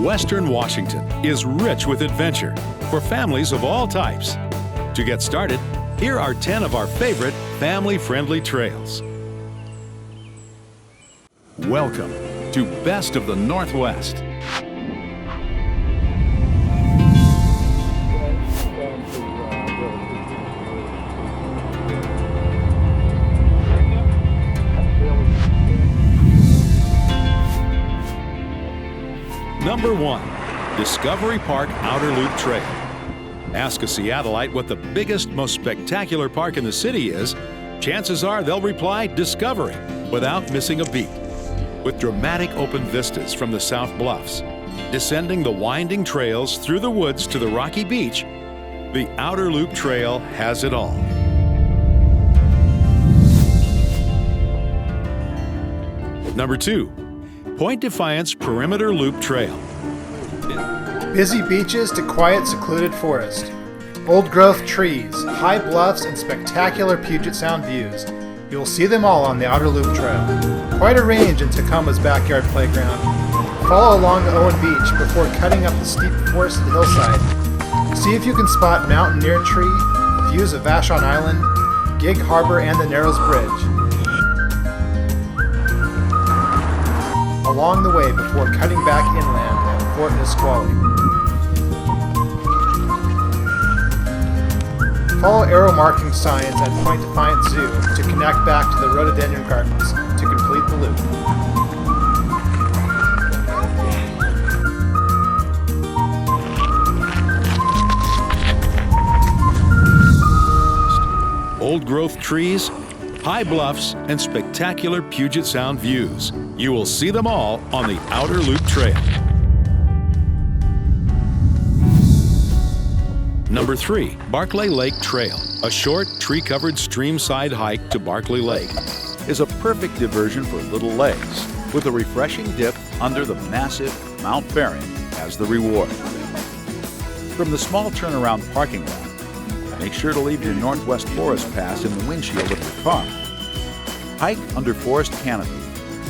Western Washington is rich with adventure for families of all types. To get started, here are 10 of our favorite family-friendly trails. Welcome to Best of the Northwest. Number 1, Discovery Park Outer Loop Trail. Ask a Seattleite what the biggest, most spectacular park in the city is, chances are they'll reply Discovery without missing a beat. With dramatic open vistas from the South Bluffs, descending the winding trails through the woods to the rocky beach, the Outer Loop Trail has it all. Number 2, Point Defiance Perimeter Loop Trail. Busy beaches to quiet, secluded forest. Old-growth trees, high bluffs, and spectacular Puget Sound views. You will see them all on the Outer Loop Trail. Quite a range in Tacoma's backyard playground. Follow along the Owen Beach before cutting up the steep forested hillside. See if you can spot Mountaineer Tree, views of Vashon Island, Gig Harbor, and the Narrows Bridge. Along the way before cutting back inland at Fort Nisqually. Follow arrow marking signs at Point Defiance Zoo to connect back to the rhododendron gardens to complete the loop. Old-growth trees, high bluffs, and spectacular Puget Sound views. You will see them all on the Outer Loop Trail. Number 3, Barclay Lake Trail. A short, tree-covered stream-side hike to Barclay Lake is a perfect diversion for little legs, with a refreshing dip under the massive Mount Bering as the reward. From the small turnaround parking lot, make sure to leave your Northwest Forest Pass in the windshield of your car. Hike under forest canopy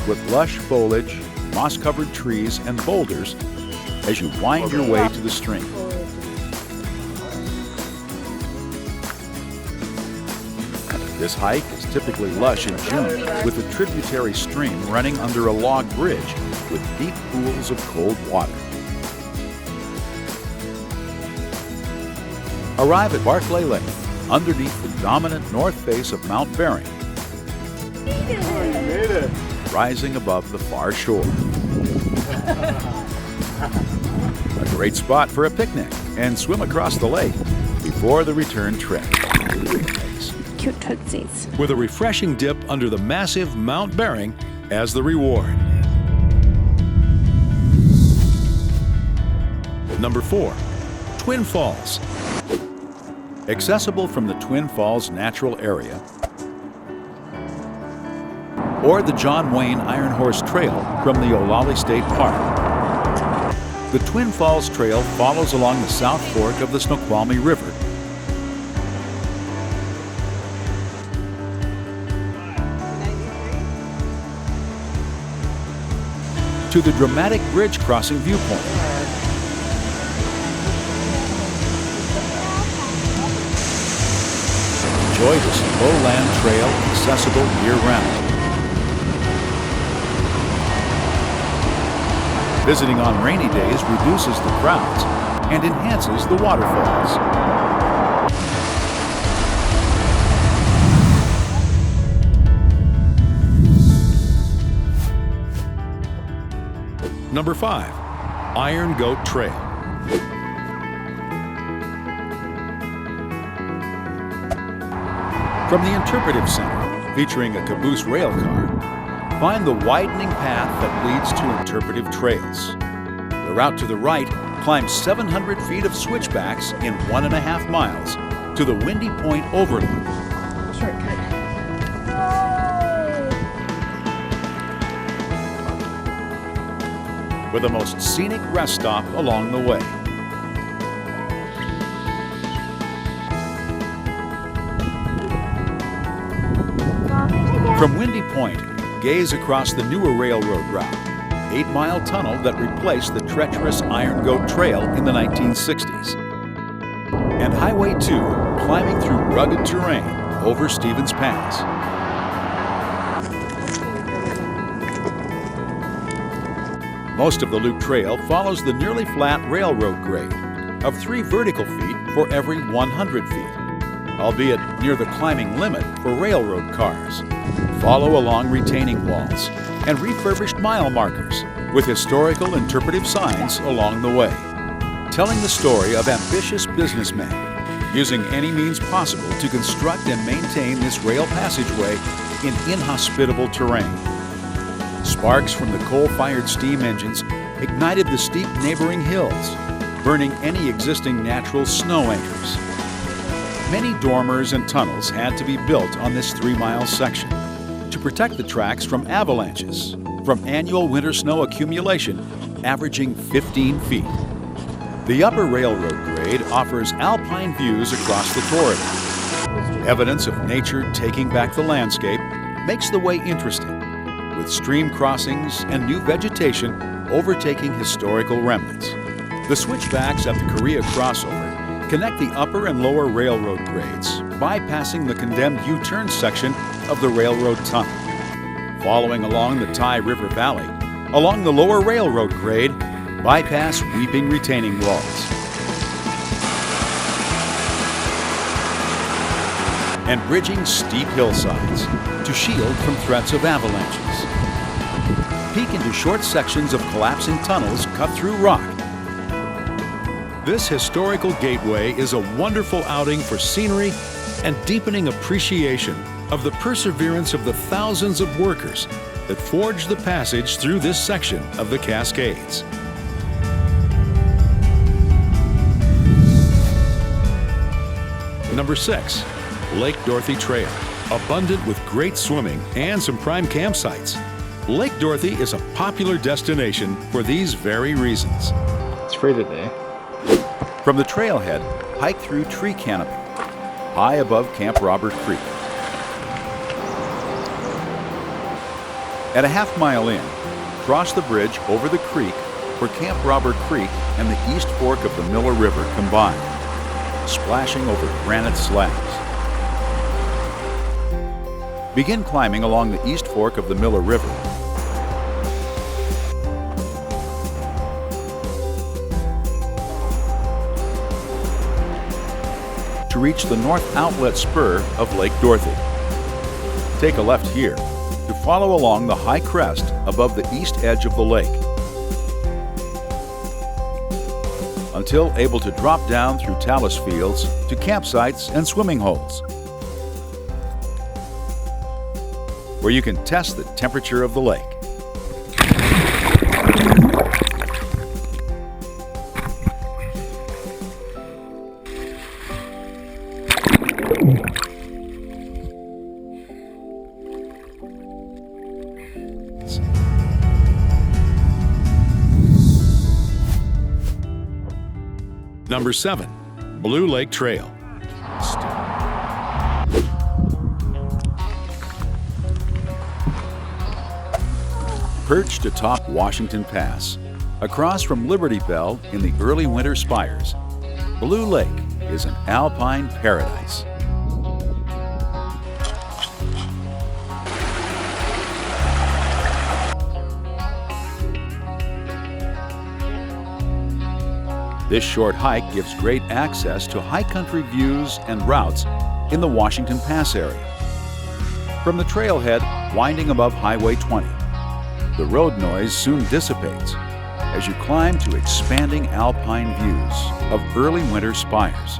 with lush foliage, moss-covered trees, and boulders as you wind your way to the stream. This hike is typically lush in June, with a tributary stream running under a log bridge with deep pools of cold water. Arrive at Barclay Lake, underneath the dominant north face of Mount Bering, rising above the far shore. A great spot for a picnic and swim across the lake before the return trip. Cute tootsies. With a refreshing dip under the massive Mount Bering as the reward. Number 4, Twin Falls. Accessible from the Twin Falls Natural Area or the John Wayne Iron Horse Trail from the Olallie State Park. The Twin Falls Trail follows along the South Fork of the Snoqualmie River to the dramatic bridge crossing viewpoint. Enjoy this lowland trail accessible year-round. Visiting on rainy days reduces the crowds and enhances the waterfalls. Number 5, Iron Goat Trail. From the Interpretive Center, featuring a caboose rail car, find the widening path that leads to interpretive trails. The route to the right climbs 700 feet of switchbacks in 1.5 miles to the Windy Point Overlook. Shortcut. With the most scenic rest stop along the way. From Windy Point, gaze across the newer railroad route, 8-mile tunnel that replaced the treacherous Iron Goat Trail in the 1960s. And Highway 2, climbing through rugged terrain over Stevens Pass. Most of the Loop Trail follows the nearly flat railroad grade of 3 vertical feet for every 100 feet, albeit near the climbing limit for railroad cars. Follow along retaining walls and refurbished mile markers with historical interpretive signs along the way, telling the story of ambitious businessmen using any means possible to construct and maintain this rail passageway in inhospitable terrain. Sparks from the coal-fired steam engines ignited the steep neighboring hills, burning any existing natural snow anchors. Many dormers and tunnels had to be built on this 3-mile section to protect the tracks from avalanches from annual winter snow accumulation averaging 15 feet. The upper railroad grade offers alpine views across the corridor. Evidence of nature taking back the landscape makes the way interesting, with stream crossings and new vegetation overtaking historical remnants. The switchbacks at the Korea crossover connect the upper and lower railroad grades, bypassing the condemned U-turn section of the railroad tunnel. Following along the Tai River Valley, along the lower railroad grade, bypass weeping retaining walls. And bridging steep hillsides to shield from threats of avalanches. Peek into short sections of collapsing tunnels cut through rock. This historical gateway is a wonderful outing for scenery and deepening appreciation of the perseverance of the thousands of workers that forged the passage through this section of the Cascades. Number 6, Lake Dorothy Trail. Abundant with great swimming and some prime campsites, Lake Dorothy is a popular destination for these very reasons. It's free today. From the trailhead, hike through tree canopy, high above Camp Robert Creek. At a half-mile in, cross the bridge over the creek where Camp Robert Creek and the East Fork of the Miller River combine, splashing over granite slabs. Begin climbing along the East Fork of the Miller River. To reach the north outlet spur of Lake Dorothy. Take a left here to follow along the high crest above the east edge of the lake, until able to drop down through talus fields to campsites and swimming holes, where you can test the temperature of the lake. Number 7, Blue Lake Trail. Perched atop Washington Pass, across from Liberty Bell in the early winter spires, Blue Lake is an alpine paradise. This short hike gives great access to high country views and routes in the Washington Pass area. From the trailhead winding above Highway 20, the road noise soon dissipates as you climb to expanding alpine views of early winter spires.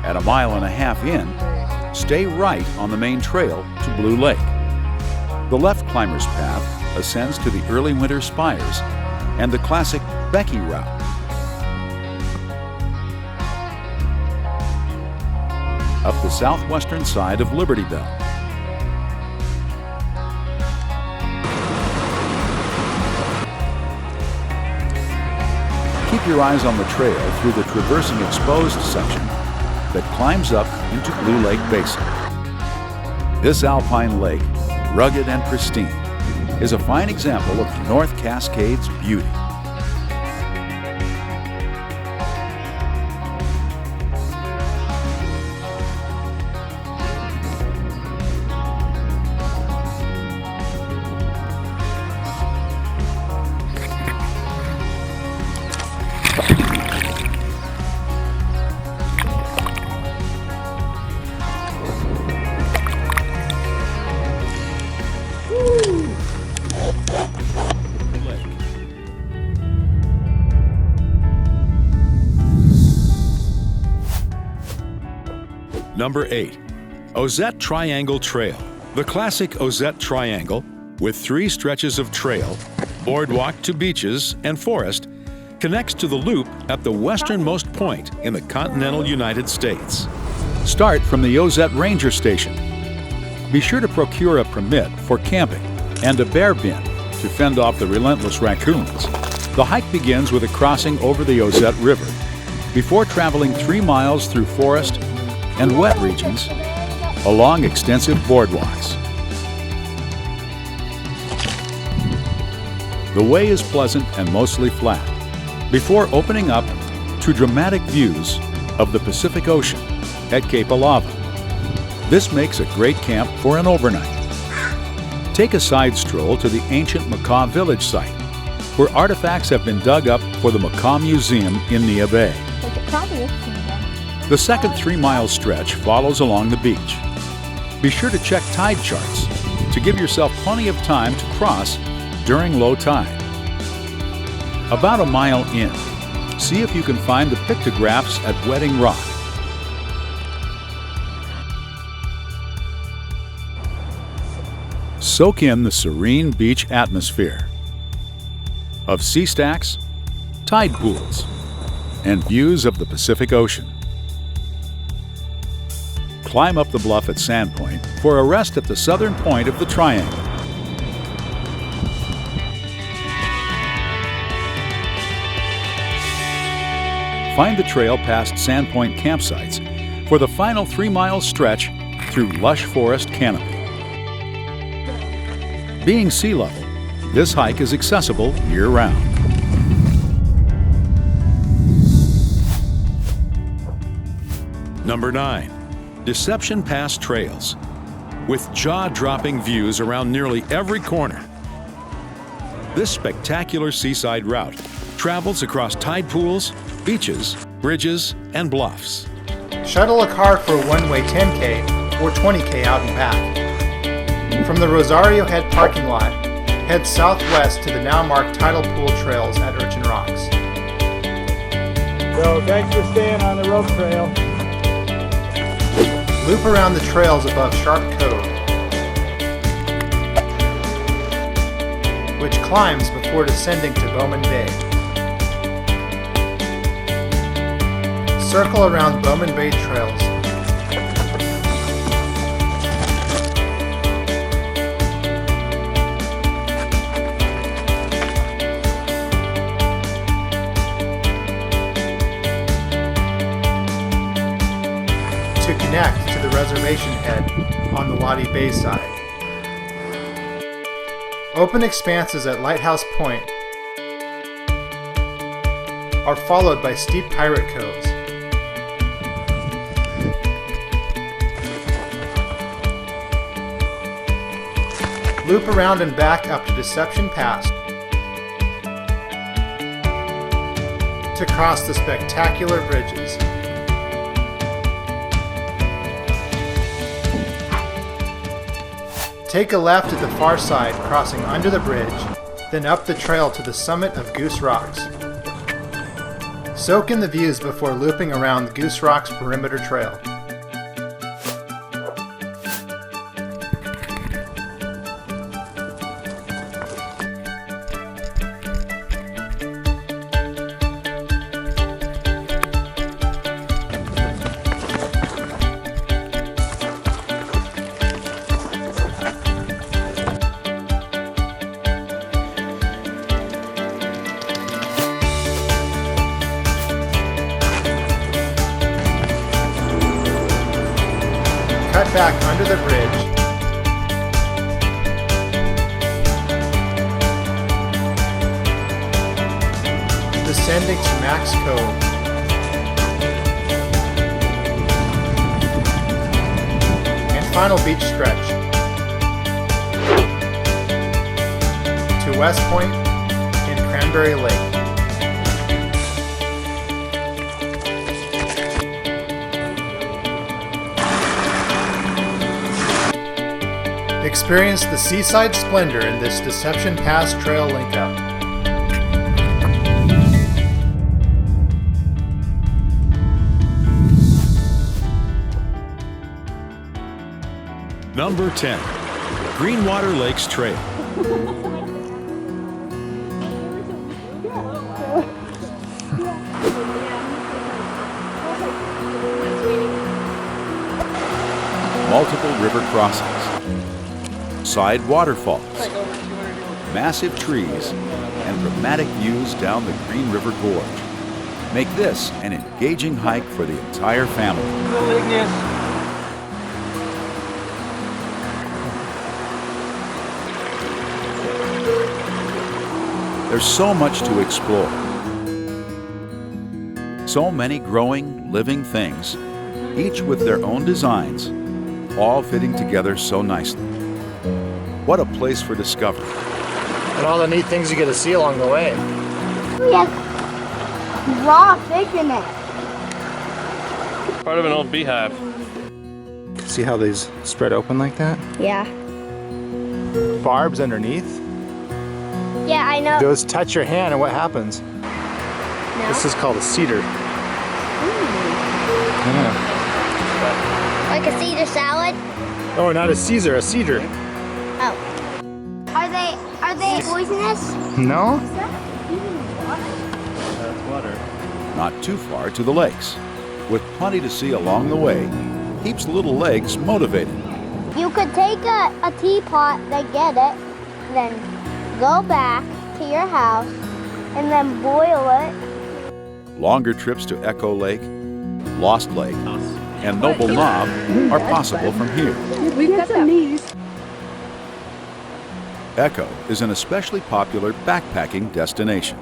At 1.5 miles in, stay right on the main trail to Blue Lake. The left climber's path ascends to the early winter spires and the classic Becky route. Up the southwestern side of Liberty Bell. Keep your eyes on the trail through the traversing exposed section that climbs up into Blue Lake Basin. This alpine lake, rugged and pristine, is a fine example of the North Cascades' beauty. Number 8. Ozette Triangle Trail. The classic Ozette Triangle, with 3 stretches of trail, boardwalk to beaches and forest, connects to the loop at the westernmost point in the continental United States. Start from the Ozette Ranger Station. Be sure to procure a permit for camping and a bear bin to fend off the relentless raccoons. The hike begins with a crossing over the Ozette River before traveling 3 miles through forest and wet regions along extensive boardwalks. The way is pleasant and mostly flat before opening up to dramatic views of the Pacific Ocean at Cape Alava. This makes a great camp for an overnight. Take a side stroll to the ancient Macaw Village site, where artifacts have been dug up for the Macaw Museum in Nia Bay. The second 3-mile stretch follows along the beach. Be sure to check tide charts to give yourself plenty of time to cross during low tide. About a mile in, see if you can find the pictographs at Wedding Rock. Soak in the serene beach atmosphere of sea stacks, tide pools, and views of the Pacific Ocean. Climb up the bluff at Sandpoint for a rest at the southern point of the triangle. Find the trail past Sandpoint campsites for the final 3-mile stretch through lush forest canopy. Being sea level, this hike is accessible year-round. Number 9. Deception Pass Trails, with jaw-dropping views around nearly every corner. This spectacular seaside route travels across tide pools, beaches, bridges, and bluffs. Shuttle a car for a one-way 10K or 20K out and back. From the Rosario Head parking lot, head southwest to the now-marked tidal pool trails at Urchin Rocks. So thanks for staying on the rope trail. Loop around the trails above Sharp Cove, which climbs before descending to Bowman Bay. Circle around Bowman Bay trails. To connect to the reservation head on the Lottie Bay side. Open expanses at Lighthouse Point are followed by steep pirate coves. Loop around and back up to Deception Pass to cross the spectacular bridges. Take a left at the far side, crossing under the bridge, then up the trail to the summit of Goose Rocks. Soak in the views before looping around Goose Rocks Perimeter Trail. Cut back under the bridge descending to Max Cove. And final beach stretch to West Point and Cranberry Lake. Experience the seaside splendor in this Deception Pass Trail link-up. Number 10, Greenwater Lakes Trail. Multiple river crossings, side waterfalls, massive trees, and dramatic views down the Green River Gorge make this an engaging hike for the entire family. There's so much to explore. So many growing, living things, each with their own designs, all fitting together so nicely. What a place for discovery. And all the neat things you get to see along the way. We have raw fish in it. Part of an old beehive. See how these spread open like that? Yeah. Barbs underneath. Yeah, I know. Those touch your hand and what happens? No? This is called a cedar. Yeah. Like a Caesar salad? Oh, not a Caesar, a cedar. Oh. Are they poisonous? No? Not too far to the lakes, with plenty to see along the way, keeps little legs motivated. You could take a teapot, then get it, then go back to your house, and then boil it. Longer trips to Echo Lake, Lost Lake, and Noble Knob are possible from here. We've got some knees. Echo is an especially popular backpacking destination.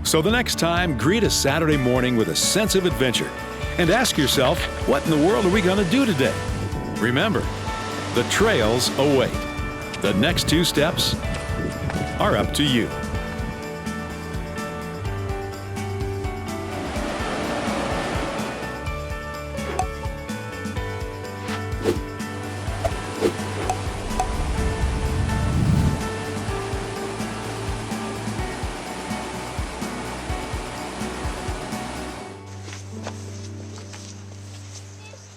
So the next time, greet a Saturday morning with a sense of adventure and ask yourself, what in the world are we going to do today? Remember, the trails await. The next 2 steps are up to you.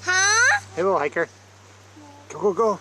Huh? Hey, little hiker. Go, go, go.